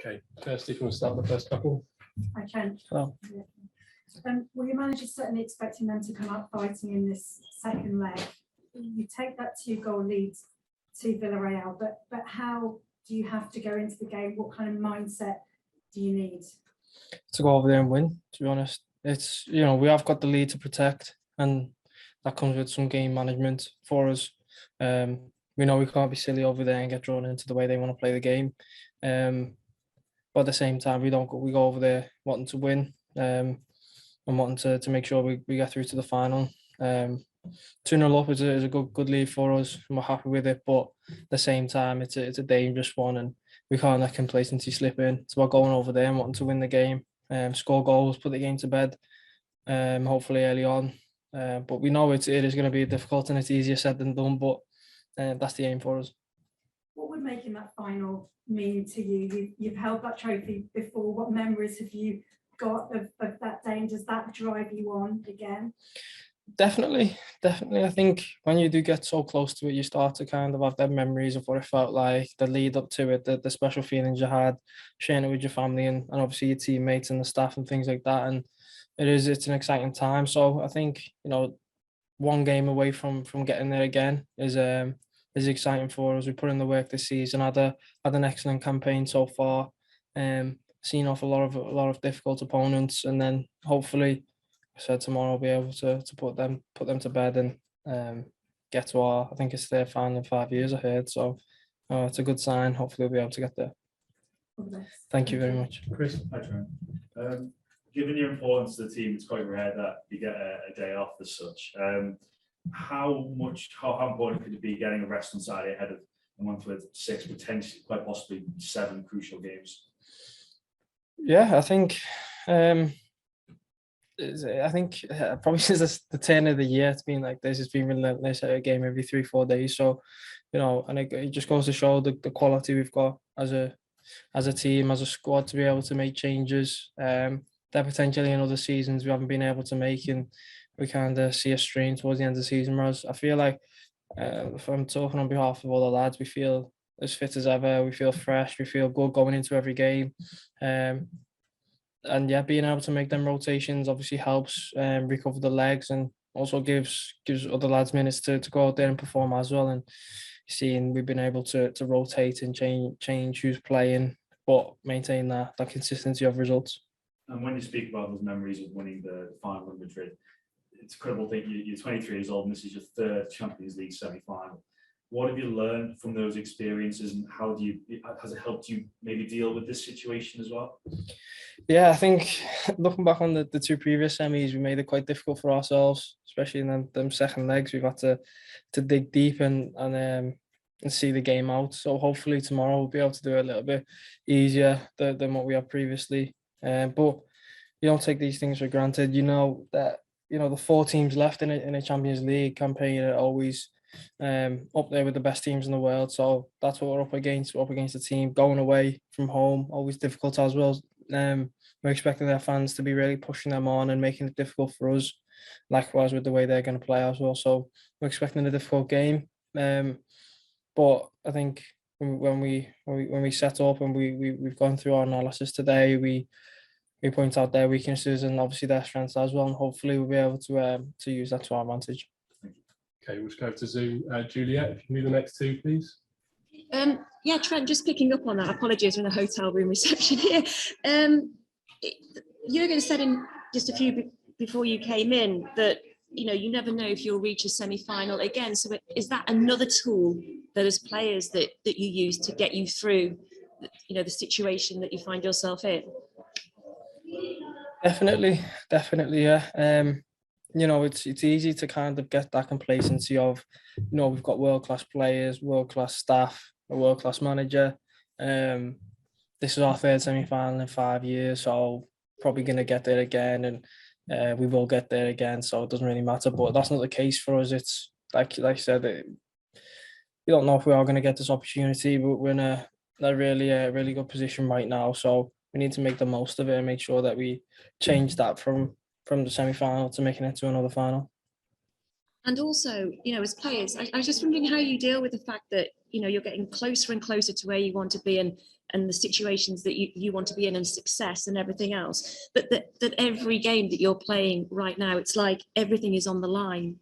Okay, Kirsty, if you want to start the first couple. I can. Oh. Well, your manager's certainly expecting them to come up fighting in this second leg. You take that 2-goal lead to Villarreal, but how do you have to go into the game? What kind of mindset do you need? To go over there and win, to be honest. It's, we have got the lead to protect, and that comes with some game management for us. We know we can't be silly over there and get drawn into the way they want to play the game. But at the same time, we go over there wanting to win, and wanting to make sure we get through to the final. 2-0 up is a good lead for us, and we're happy with it. But at the same time, it's a dangerous one, and we can't let complacency slip in. It's about going over there and wanting to win the game, score goals, put the game to bed, hopefully early on. But we know it is going to be difficult, and it's easier said than done. But that's the aim for us. What would making that final mean to you? You've held that trophy before. What memories have you got of that day, and does that drive you on again? Definitely. I think when you do get so close to it, you start to kind of have them memories of what it felt like, the lead up to it, the special feelings you had, sharing it with your family and obviously your teammates and the staff and things like that. And it's an exciting time. So I think, one game away from getting there again is exciting for us. We put in the work this season, had an excellent campaign so far, seen off a lot of difficult opponents, and then hopefully, I said tomorrow I'll be able to put them to bed and get to I think it's their final in 5 years, I heard. So it's a good sign. Hopefully we'll be able to get there. Thank you very much. Chris. Hi, Trent. Given your importance to the team, it's quite rare that you get a day off as such. How important could it be getting a rest on Saturday ahead of a month with 6, potentially, quite possibly 7 crucial games? Yeah, I think probably since the turn of the year, it's been like this. It's been relentless, a game every 3-4 days. So, and it just goes to show the quality we've got as a team, as a squad, to be able to make changes that potentially in other seasons we haven't been able to make, and we kind of see a strain towards the end of the season. Whereas I feel like, if I'm talking on behalf of all the lads, we feel as fit as ever. We feel fresh. We feel good going into every game. And yeah, being able to make them rotations obviously helps recover the legs, and also gives other lads minutes to go out there and perform as well. And seeing we've been able to rotate and change who's playing, but maintain that consistency of results. And when you speak about those memories of winning the final in Madrid, it's incredible that you're 23 years old and this is your 3rd Champions League semi-final. What have you learned from those experiences, and has it helped you maybe deal with this situation as well? Yeah, I think looking back on the 2 previous semis, we made it quite difficult for ourselves, especially in them second legs. We've had to dig deep and see the game out. So hopefully tomorrow we'll be able to do it a little bit easier than what we had previously. But you don't take these things for granted. You know that the 4 teams left in a Champions League campaign are always up there with the best teams in the world. So that's what we're up against. We're up against a team going away from home, always difficult as well. We're expecting their fans to be really pushing them on and making it difficult for us, likewise with the way they're going to play as well. So we're expecting a difficult game. But I think when we set up and we've gone through our analysis today, we point out their weaknesses and obviously their strengths as well, and hopefully we'll be able to use that to our advantage. Okay, we'll just go to Zoom. Juliet, if you can do the next 2, please. Yeah, Trent, just picking up on that. Apologies, we're in a hotel room reception here. Jurgen said in just a few before you came in that you never know if you'll reach a semi-final again. So is that another tool that as players that you use to get you through, the situation that you find yourself in? Definitely, yeah. It's easy to kind of get that complacency of, we've got world-class players, world-class staff, a world-class manager. This is our 3rd semi-final in 5 years, so probably going to get there again, and we will get there again, so it doesn't really matter. But that's not the case for us. It's like I said, we don't know if we are going to get this opportunity, but we're in a really good position right now. So we need to make the most of it and make sure that we change that from the semi-final to making it to another final. And also, as players, I was just wondering how you deal with the fact that, you're getting closer and closer to where you want to be and the situations that you want to be in and success and everything else. But that every game that you're playing right now, it's like everything is on the line.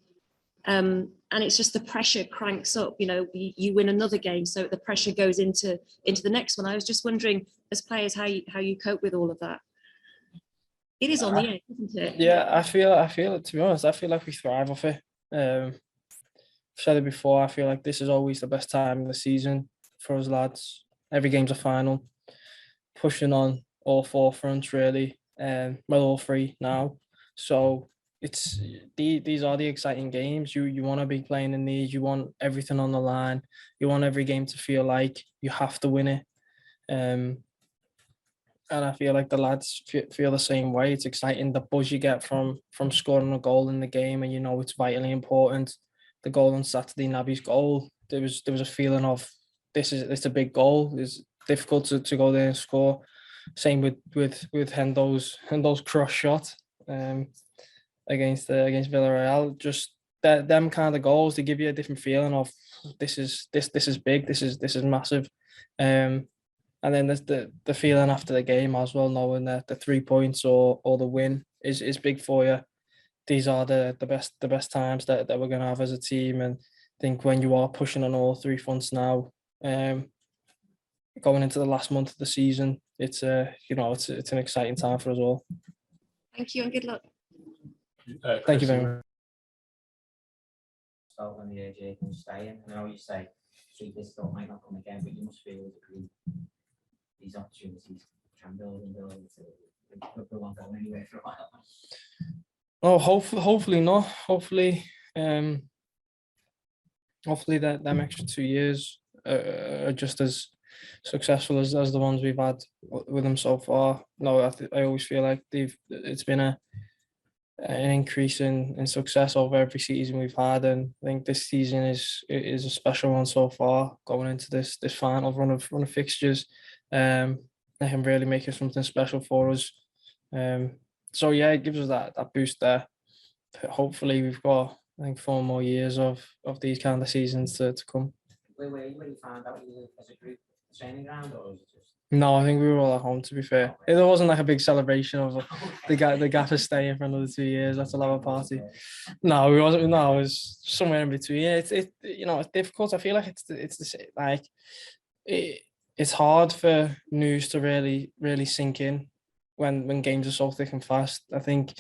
And it's just the pressure cranks up, you win another game. So the pressure goes into the next one. I was just wondering, as players, how you cope with all of that. It is on the edge, isn't it? Yeah, I feel it, to be honest. I feel like we thrive off it. I've said it before, I feel like this is always the best time of the season for us lads. Every game's a final. Pushing on all four fronts really. Well, all three now. So these are the exciting games. You want to be playing in these. You want everything on the line. You want every game to feel like you have to win it. And I feel like the lads feel the same way. It's exciting, the buzz you get from scoring a goal in the game, and it's vitally important. The goal on Saturday, Naby's goal, there was a feeling of it's a big goal. It's difficult to go there and score. Same with Hendo's cross shot against Villarreal. Just them kind of goals, they give you a different feeling of this is big, this is massive. And then there's the feeling after the game as well, knowing that the 3 points or the win is big for you. These are the best times that we're going to have as a team. And I think when you are pushing on all three fronts now, going into the last month of the season, it's an exciting time for us all. Thank you and good luck. Thank you very much. On the AJ can stay in. I know you say this thought might not come again, but you must feel as a group these opportunities can build to go on going anywhere for a while. Oh, hopefully not. Hopefully that them extra 2 years are just as successful as the ones we've had with them so far. No, I always feel like it's been an increase in success over every season we've had, and I think this season is a special one so far, going into this final run of fixtures. They can really make it something special for us. So yeah, it gives us that boost there. Hopefully we've got, I think, 4 more years of these kind of seasons to come. Where were you when you found out you were as a group training ground, or was it just? No, I think we were all at home, to be fair. There wasn't like a big celebration of the gaffer staying for another 2 years. That's a lava party. No, it wasn't. No, it was somewhere in between. Yeah, it's difficult. I feel like it's hard for news to really sink in when games are so thick and fast. I think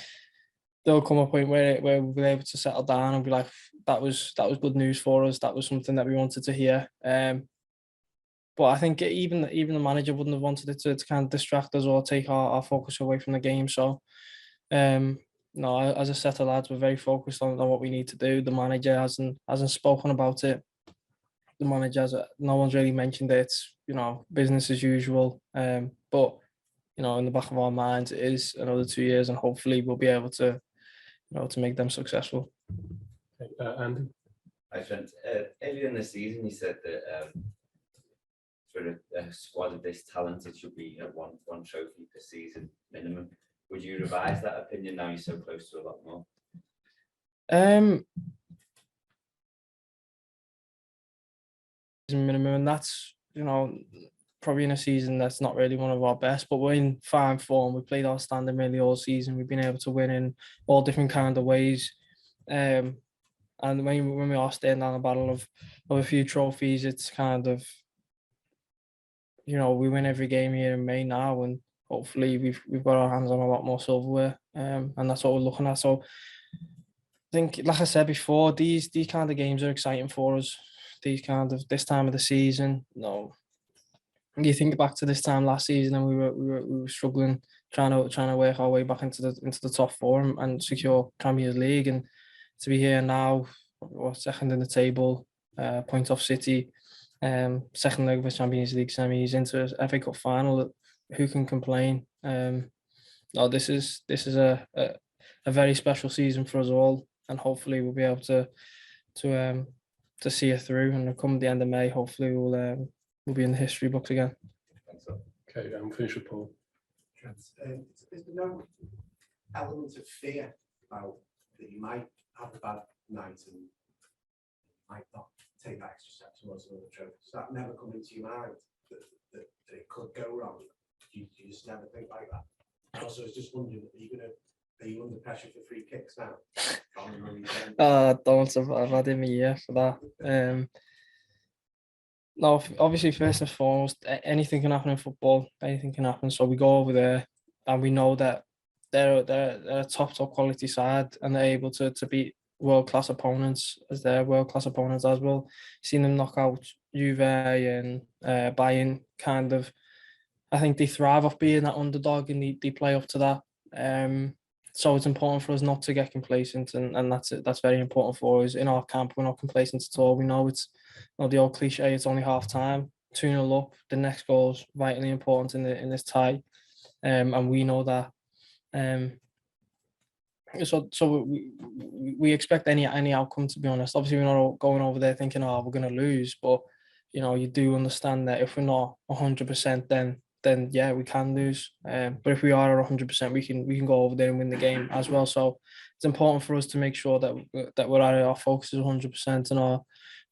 there'll come a point where we'll be able to settle down and be like, that was good news for us. That was something that we wanted to hear. But I think even the manager wouldn't have wanted it to kind of distract us or take our focus away from the game. So, no, as a set of lads, we're very focused on what we need to do. The manager hasn't spoken about it. The manager no one's really mentioned it. It's, business as usual. But in the back of our minds, it is another 2 years, and hopefully we'll be able to, to make them successful. Andy? I spent earlier in the season, you said that for a squad of this talented should be one trophy per season minimum. Would you revise that opinion now you're so close to a lot more? Minimum, and that's probably in a season that's not really one of our best, but we're in fine form. We played outstanding really all season. We've been able to win in all different kind of ways. And when we are staying down the battle of a few trophies, it's kind of, we win every game here in May now, and hopefully we've got our hands on a lot more silverware, and that's what we're looking at. So I think, like I said before, these kind of games are exciting for us. This time of the season, you think back to this time last season, and we were struggling, trying to work our way back into the top four and secure Champions League, and to be here now, we're second in the table, point off City, second leg of the Champions League semis, into a FA Cup final. Who can complain? This is a very special season for us all, and hopefully we'll be able to see it through. And come the end of May, hopefully we'll be in the history books again. Okay, finish with Paul. Is there no element of fear about that you might have a bad night and might not take that extra step towards another trophy? Does that never come into your mind that it could go wrong? You just never think like that. Also, I was just wondering, are you under pressure for free kicks now? Don't I've had him a year for that. No, obviously, first and foremost, anything can happen in football. Anything can happen. So we go over there, and we know that they're a top quality side, and they're able to beat world class opponents as their world class opponents as well. Seen them knock out Juve and Bayern. Kind of, I think they thrive off being that underdog, and they play up to that. So it's important for us not to get complacent, and that's very important for us. In our camp, we're not complacent at all. We know it's the old cliche, it's only half time, 2-0 up, the next goal is vitally important in this tie. And we know that. So we expect any outcome, to be honest. Obviously, we're not going over there thinking, oh, we're going to lose, but you do understand that if we're not 100%, then yeah, we can lose. But if we are at 100%, we can go over there and win the game as well. So it's important for us to make sure that we're at our focus is 100% and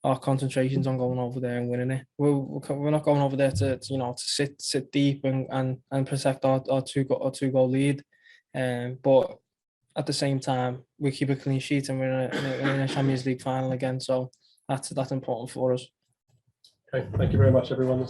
our concentration's on going over there and winning it. We're not going over there to sit deep and protect our two goal lead. But at the same time, we keep a clean sheet and we're in a Champions League final again. So that's important for us. Okay, thank you very much, everyone.